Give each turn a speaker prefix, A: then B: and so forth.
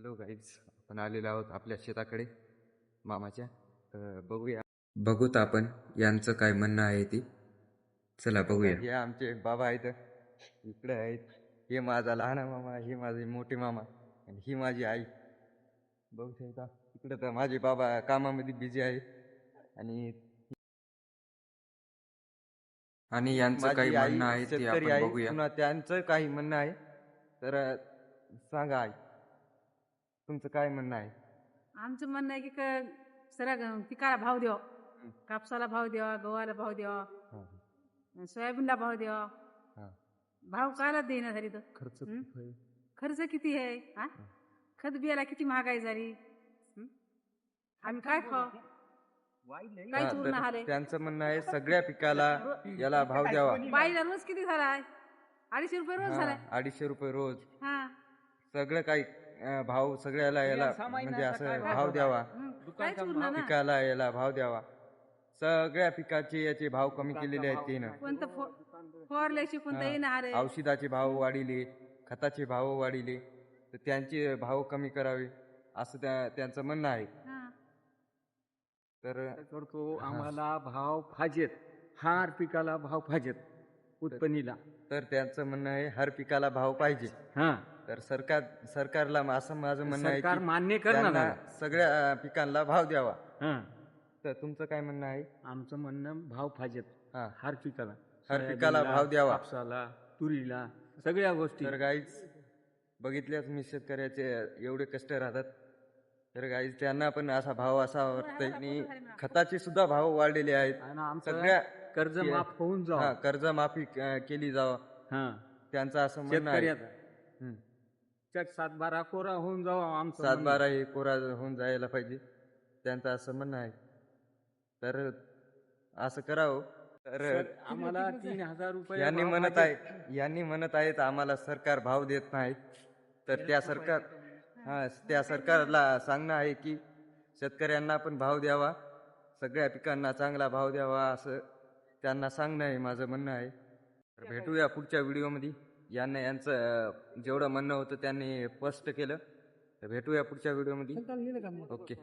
A: Hello guys, आपण आलेलो आहोत आपल्या शेताकडे मामाच्या. बघूया बघूत आपण यांचं काय म्हणणं आहे ती. चला बघूया. हे आमचे बाबा आहेत, इकडे आहेत. हे माझा लहान मामा, हे माझे मोठे मामा आणि ही माझी आई. बघू शकता इकडे तर माझे बाबा कामामध्ये बिझी आहे आणि यांचं काही म्हणणं आहे ते आपण बघूया. पुन्हा त्यांचं काही म्हणणं आहे तर सांगा आई, तुमचं काय म्हणणं आहे?
B: आमचं म्हणणं आहे की सगळ्या पिकाला भाव द्यावा, कापसाला भाव द्यावा, गव्हाला भाव द्यावा, सोयाबीनला भाव द्यावा. भाव कायला देण्यासाठी तर खर्च किती आहे? खत बियाला किती महागाई झाली, आम्ही काय खाऊ? काहीच उरणार आहे.
A: त्यांचं म्हणणं आहे सगळ्या पिकाला याला भाव द्यावा.
B: बाईला रोज किती झाला आहे? 250 रुपये रोज झालाय.
A: 250 रुपये रोज. सगळं काही भाव सगळ्याला याला म्हणजे असं भाव द्यावा. पिकाला याला भाव द्यावा. सगळ्या पिकाचे याचे भाव कमी केलेले आहेत त्यानं.
B: फवारल्याशी कोणतं येणार आहे?
A: औषधाचे भाव वाढिले, खताचे भाव वाढिले, तर त्यांचे भाव कमी करावे असं त्यांचं म्हणणं आहे. तर
C: करतो आम्हाला भाव पाहिजेत, हर पिकाला भाव पाहिजेत उत्पन्नीला.
A: तर त्यांचं म्हणणं आहे हर पिकाला भाव पाहिजे. तर सरकारला असं माझं म्हणणं आहे
C: सरकार मान्य करणार,
A: सगळ्या पिकांना भाव द्यावा. तर तुमचं काय म्हणणं आहे?
C: आमचं म्हणणं भाव पाहिजेत हर पिकाला,
A: हर पिकाला भाव द्यावा.
C: कापसाला, तुरीला, सगळ्या गोष्टी.
A: तर गाईज बघितल्यास मी शेतकऱ्याचे एवढे कष्ट राहतात, तर गाईज त्यांना पण असा भाव असा वाटतंय की खताचे सुद्धा भाव वाढलेले आहेत.
C: सगळ्या कर्ज माफ होऊन जावा,
A: कर्ज माफी केली जावा, त्यांचं असं म्हणणं आहे.
C: 7-12 कोरा होऊन जावा, आमचं
A: 7-12 हे कोरा होऊन जायला पाहिजे, त्यांचं असं म्हणणं आहे. तर असं करावं. तर
C: आम्हाला 3000 रुपये
A: यांनी म्हणत आहेत आम्हाला सरकार भाव देत नाही. तर त्या सरकारला सांगणं आहे की शेतकऱ्यांना पण भाव द्यावा, सगळ्या पिकांना चांगला भाव द्यावा, असं त्यांना सांगणं आहे, माझं म्हणणं आहे. तर भेटूया पुढच्या व्हिडिओमध्ये. यांचं जेवढं म्हणणं होतं त्यांनी स्पष्ट केलं. तर भेटूया पुढच्या व्हिडिओमध्ये. ओके.